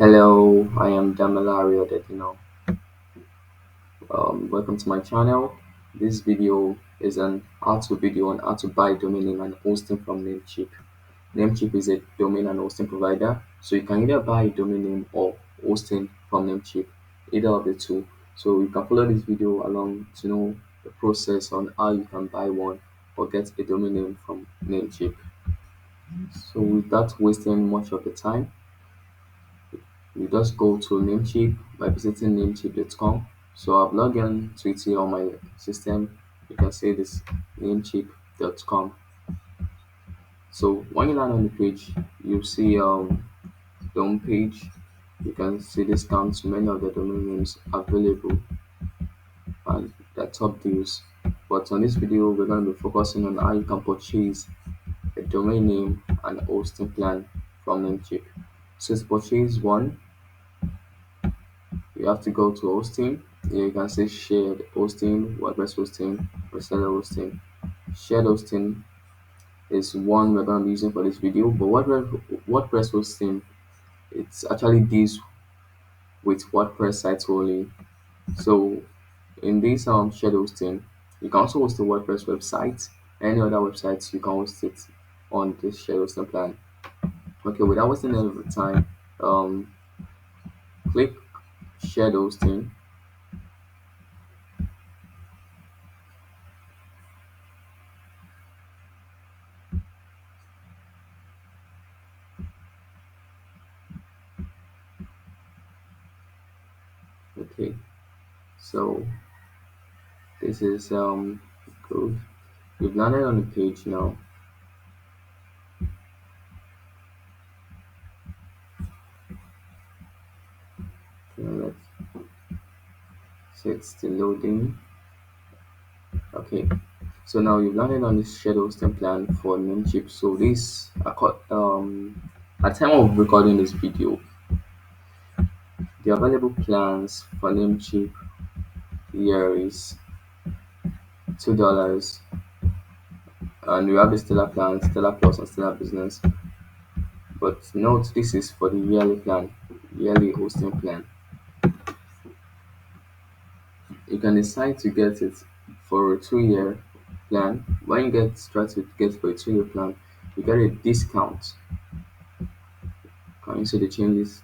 Hello, I am Damilario welcome to my channel. This video is an how-to video on how to buy domain name and hosting from Namecheap. Namecheap is a domain and hosting provider, so you can either buy a domain name or hosting from Namecheap, either of the two. So you can follow this video along to know the process on how you can buy one or get a domain name from Namecheap. So without wasting much of the time, you just go to Namecheap by visiting namecheap.com. So I've logged in to it here on my system. You can see this namecheap.com. So when you land on the page, you see the home page. You can see discounts to many of the domain names available and the top deals. But on this video, we're going to be focusing on how you can purchase a domain name and hosting plan from Namecheap. So to purchase one, you have to go to hosting. Here you can say shared hosting, WordPress hosting, reseller hosting. Shared hosting is one we're going to be using for this video, but WordPress hosting, it's actually deals with WordPress sites only. So in this shared hosting, you can also host a WordPress website. Any other websites you can host it on this shared hosting plan. Okay, without wasting any time, um, click shared hosting. Okay, so this is good. We've landed on the page now. Let's set the loading. Okay, so now you've landed on this shadow hosting plan for Namecheap. So this, at time of recording this video, the available plans for Namecheap here is $2, and we have the Stellar plan, Stellar Plus, and Stellar Business. But note this is for the yearly plan, yearly hosting plan. You can decide to get it for a 2 year plan. When you try to get for a 2 year plan, you get a discount. Can you see the changes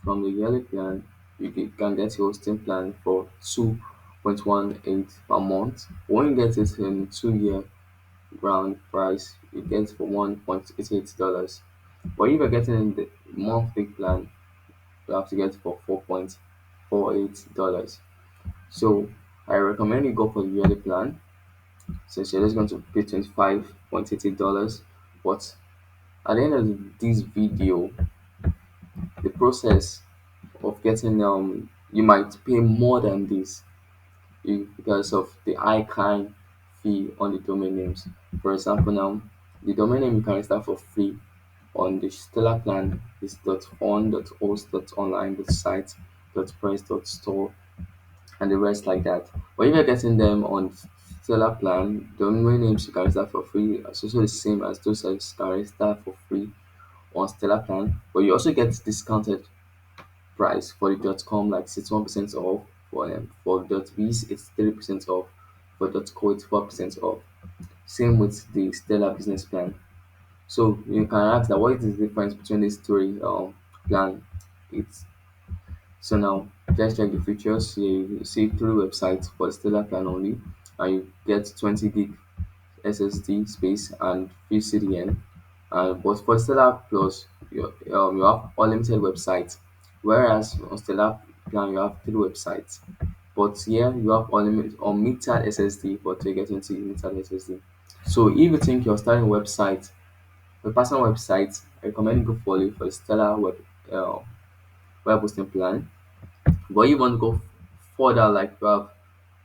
from the yearly plan? Can get your hosting plan for 2.18 per month. When you get it in 2 year ground price, you get for $1.88. But if you're getting in the monthly plan, you have to get for $4.48. So I recommend you go for the yearly plan since you're just going to pay $25.88. But at the end of this video, the process of getting you might pay more than this because of the high kind fee on the domain names. For example, now the domain name you can register for free on the Stellar plan is .on.host.online.site .press.store and the rest like that. But if you're getting them on Stellar plan, the domain names you can register for free is also the same as those that you can register for free on Stellar plan, but you also get discounted price for the .com like 61% off, for .biz it's 3% off, for .co it's 4% off. Same with the Stellar business plan. So you can ask that what is the difference between these three plan? It's so now let's check the features. You see three websites for the Stellar plan only, and you get 20 gig SSD space and free CDN. But for Stellar Plus, you have unlimited websites, whereas on Stellar Plan you have three websites. But here you have unlimited SSD, but you get 20 limited SSD. So if you think you're starting a personal website, I recommend you go for the Stellar uh, web hosting plan. But you want to go further, like you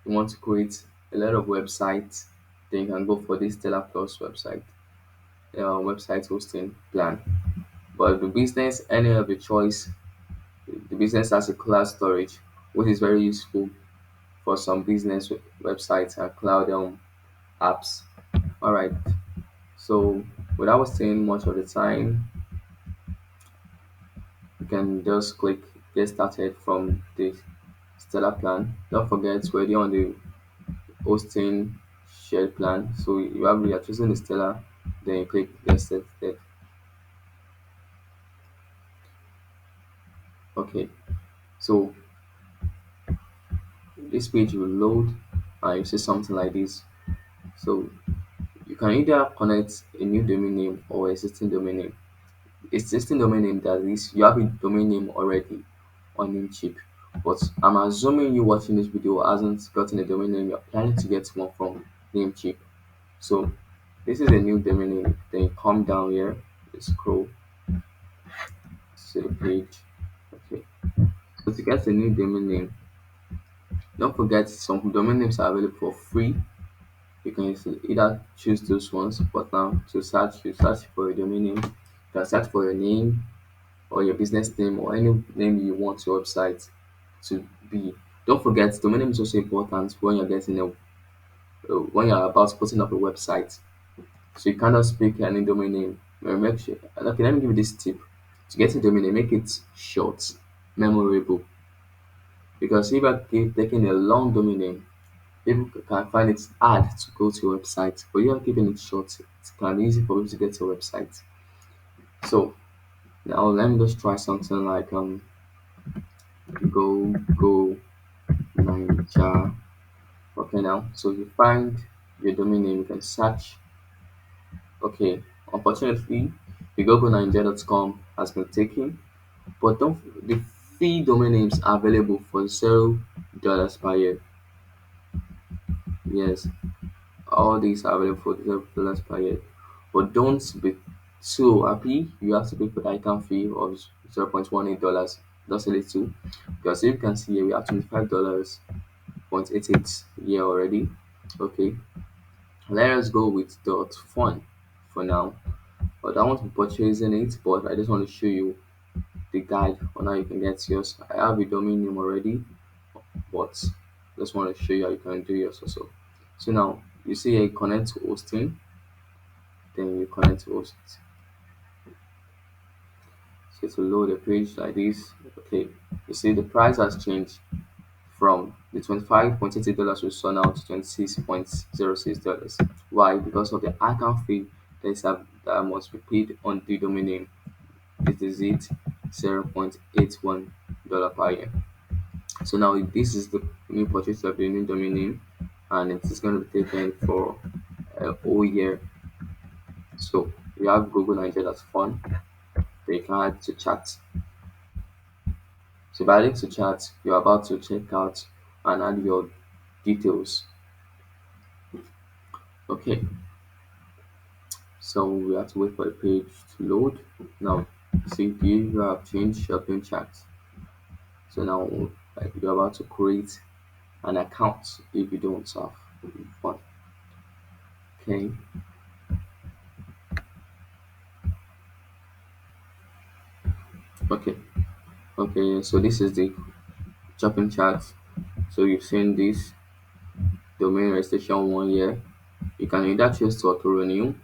want to create a lot of websites, then you can go for this Stellar Plus website hosting plan. But the business, any of the choice, the business has a cloud storage, which is very useful for some business websites and cloud apps. All right. So without wasting much of the time, can just click get started from the Stellar plan. Don't forget we're already on the hosting shared plan. So you are choosing the Stellar, then you click get started. Okay, so this page will load and you see something like this. So you can either connect a new domain name or existing domain name. Existing domain name, that is, you have a domain name already on Namecheap. But I'm assuming you watching this video hasn't gotten a domain name. You're planning to get one from Namecheap. So this is a new domain name. Then you come down here, you scroll to the page. Okay. So to get a new domain name, don't forget some domain names are available for free. You can either choose those ones, but now to search, you search for a domain name. You can search for your name or your business name or any name you want your website to be. Don't forget, domain name is also important when you're getting when you're about putting up a website. So you cannot speak any domain name. Make sure. Okay, let me give you this tip. To get a domain name, make it short, memorable. Because if you're taking a long domain name, people can find it hard to go to your website. But you are keeping it short, it can be easy for people to get to your website. So now let me just try something like go Namecheap. Okay, now so you find your domain name, you can search. Okay, unfortunately, the googlenigerian.com has been taken, but don't the free domain names are available for $0 per year. Yes, all these are available for $0 per year. But don't be too happy. You have to pay for the item fee of $0.18. That's a little. Because if you can see here, we have $25.88 here already. Okay, let us go with dot fun for now. But I want to be purchasing it, but I just want to show you the guide on how you can get yours. I have a domain name already, but just want to show you how you can do yours also. So now you see here connect to hosting, then you connect to host. So to load a page like this, okay, you see the price has changed from the $25.80 we saw now to $26.06. Why? Because of the account fee that must be paid on the domain name. It is it $0.81 per year. So now this is the new purchase of the new domain name, and it is going to be taken for a whole year. So we have Google Nigeria, that's fun. Then you can add to chat. So by adding to chat, you're about to check out and add your details. Okay, so we have to wait for the page to load. Now, see, you have changed shopping chat. So now, like, you're about to create an account if you don't have one. Okay, okay, okay. So this is the shopping chat. So you've seen this domain registration 1 year. You can either choose to auto renew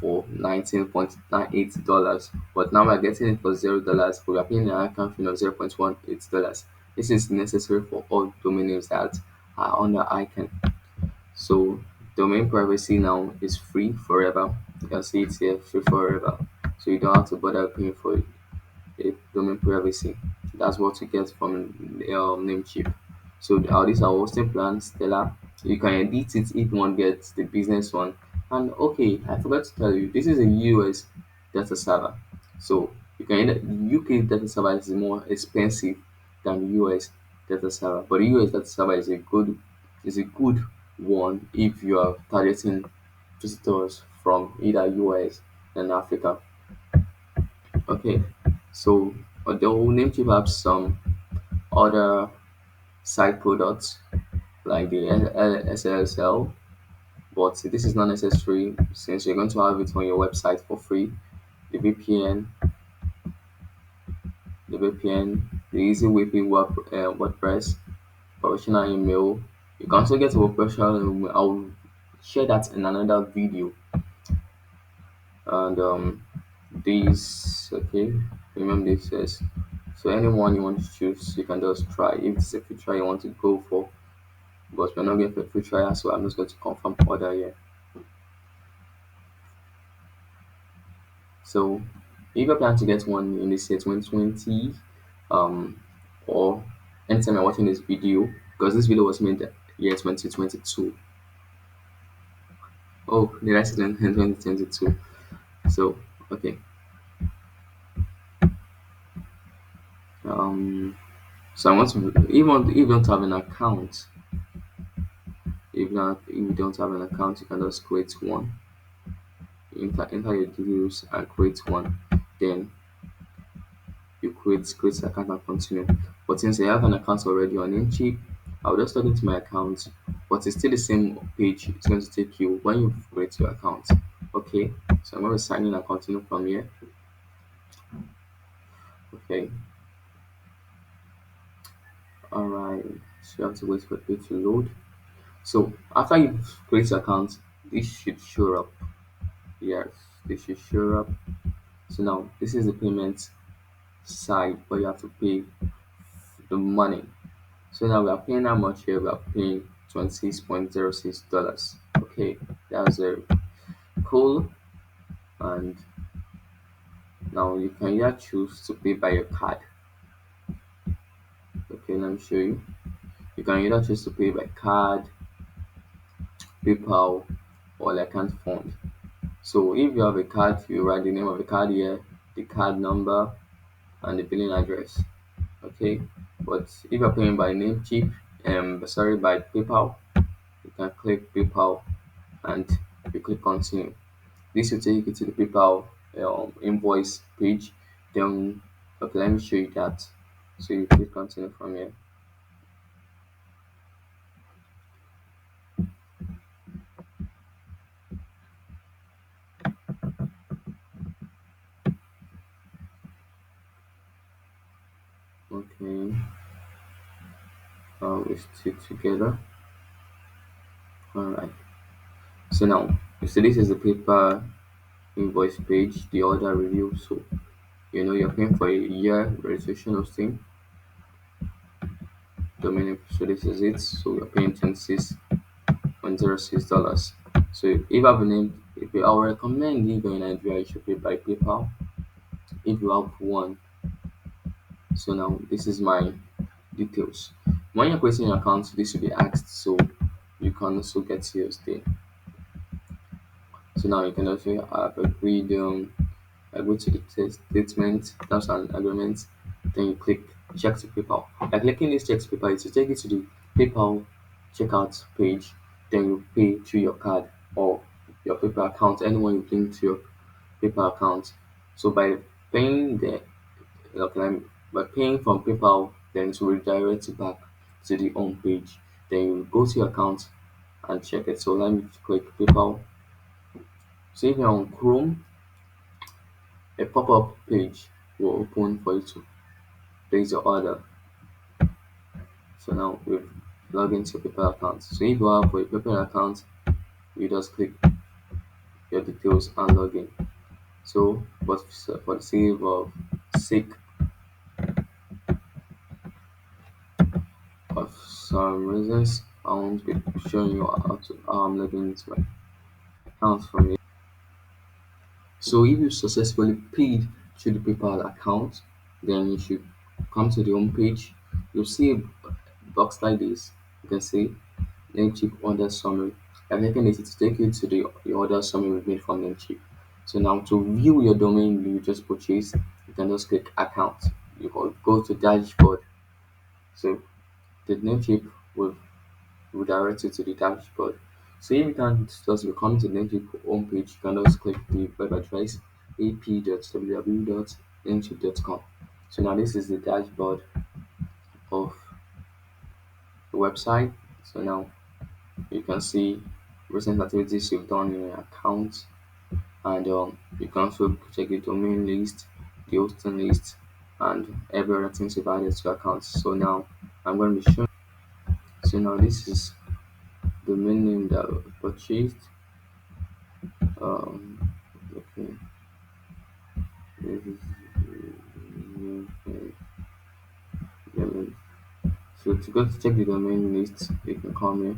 for $19.98, but now we're getting it for $0. But we're paying an account fee of $0.18. This is necessary for all domain names that are under icon. So domain privacy now is free forever. You can see it here, free forever. So you don't have to bother paying for it. Domain privacy. That's what you get from Namecheap. So these are hosting plans, Stella. You can edit it if you want to get the business one. And okay, I forgot to tell you, this is a US data server. So you can UK data server is more expensive than US data server, but the US data server is a good one if you are targeting visitors from either US and Africa. Okay, so although Namecheap has some other side products like the SSL, but this is not necessary since you're going to have it on your website for free. The VPN, the easy WP WordPress, professional email. You can also get a professional email. I'll share that in another video. And these, okay, remember this says So anyone you want to choose, you can just try. If it's a free trial you want to go for, but we're not going for a free trial, so I'm just going to confirm order here. So if you plan to get one in this year 2020, um, or anytime you're watching this video, because this video was made the year 2022. Oh, did I say 2022? So okay. Um, so I want to even if you don't have an account, if you don't have an account, you can just create one. Enter your details and create one. Then you create an account and continue. But since I have an account already on Namecheap, I'll just log into my account. But it's still the same page it's going to take you when you create your account. Okay, so I'm going to sign in and continue from here. Okay, all right. So you have to wait for it to load. So after you create your account, this should show up. Yes, this should show up. So now this is the payment side where you have to pay the money. So now we are paying how much here? We are paying $26.06. Okay, that's very cool. And now you can either choose to pay by your card. Okay, let me show you. You can either choose to pay by card, PayPal, or like account fund. So if you have a card, you write the name of the card here, the card number, and the billing address. Okay, but if you're paying by Namecheap, by PayPal, you can click PayPal and you click continue. This will take you to the PayPal invoice page. Then, okay, let me show you that. So you click continue from here. Okay, we stick together. All right. So now, you see, this is the PayPal invoice page, the order review. So you know you're paying for a year registration hosting domain. So this is it. So you're paying $26.06. So if you have a name, if you, I would recommend if you're in Nigeria, you should pay by PayPal. If you have one, so now this is my details. When you're creating your account, this will be asked, so you can also get yours there. So now you can also have agreed. I go to the test statement, terms and agreement. Then you click check to PayPal. By clicking this check to PayPal, it will take you to the PayPal checkout page. Then you pay through your card or your PayPal account, anyone you link to your PayPal account. So paying the okay, by paying from PayPal, then it will redirect you back to the home page. Then you go to your account and check it. So let me click PayPal. So if you're on Chrome, a pop-up page will open for you to place your order. So now we've logged into your PayPal account. So if you have a PayPal account, you just click your details and log in. So, but for the sake of some reasons, I won't be showing you how I'm logging into my account from here. So if you successfully paid through the PayPal account, then you should come to the home page. You'll see a box like this. You can see Namecheap order summary. By clicking this, it will take you to the order summary we made from Namecheap. So now to view your domain you just purchased, you can just click account. You go to dashboard. So the Namecheap will direct you to the dashboard. So if you can just be coming to the Namecheap homepage, you can just click the web address ap.www.namecheap.com. So now this is the dashboard of the website. So now you can see recent activities you've done in your account, and you can also check the domain list, the hosting list, and every other things you've added to your account. So now I'm going to be showing. So now this is the main name that I purchased. Okay, this is okay. So to go to check the domain list, you can come here,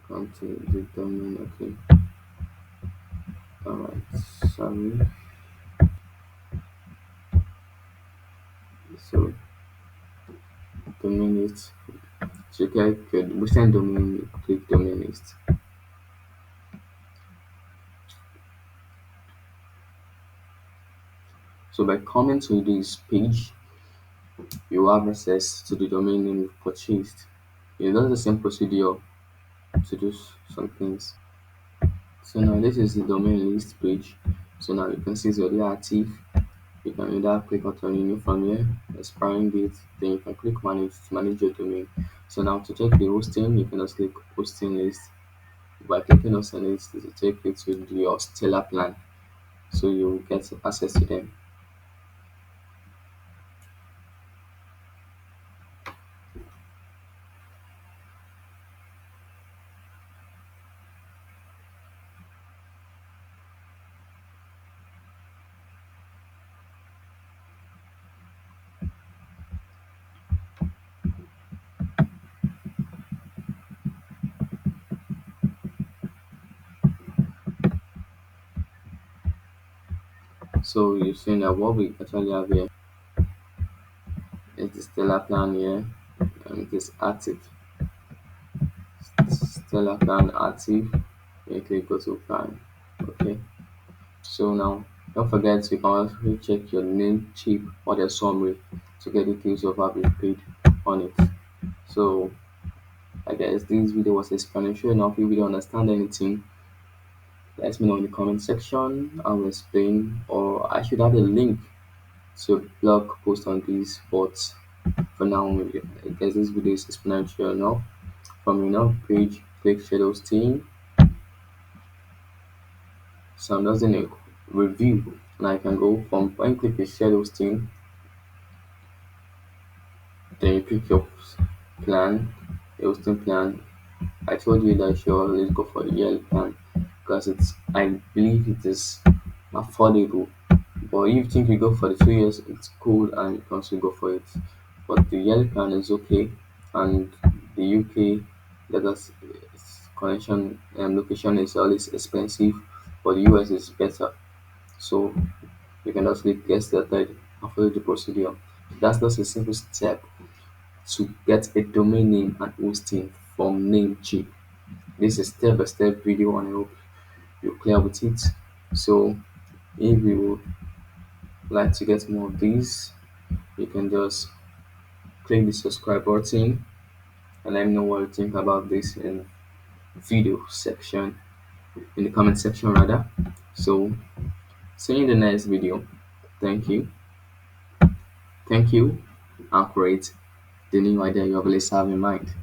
come to the domain, okay. Alright, sorry. So domain list. So you click your recent domain, you click domain list. So by coming to this page, you have access to the domain name you've purchased. You know the same procedure to do some things. So now this is the domain list page. So now you can see it's already active. You can either click on renew from here, expiring date, then you can click manage to manage your domain. So now to check the hosting, you can just click hosting list. By clicking hosting list, it will take you to your Stellar plan. So you will get access to them. So you've seen that what we actually have here is the Stellar plan here, and it is active. Stellar plan active. You click go to plan. Okay. So now don't forget you can also check your Namecheap or the summary to get details of how you paid on it. So I guess this video was explanatory enough. If you don't understand anything, let me know in the comment section. I will explain, or I should have a link to a blog post on this. But for now, I guess this video is explanatory enough. From your now page, click shadow stain. So I'm just in a review, and I can go from when click the shadow stain, then you pick your plan, your hosting plan. I told you that you should always go for the yearly plan because I believe it is affordable. But if you think you go for the 2 years, it's cool and you can still go for it. But the yearly plan is okay, and the UK data connection location is always expensive, but the US is better. So you can just get started and follow the procedure. That's just a simple step to get a domain name and hosting from Namecheap. This is step-by-step video and I hope you're clear with it. So if you would like to get more of these, you can just click the subscribe button and let me know what you think about this in video section, in the comment section rather. So see you in the next video. Thank you. Thank you and create the new idea you always have in mind.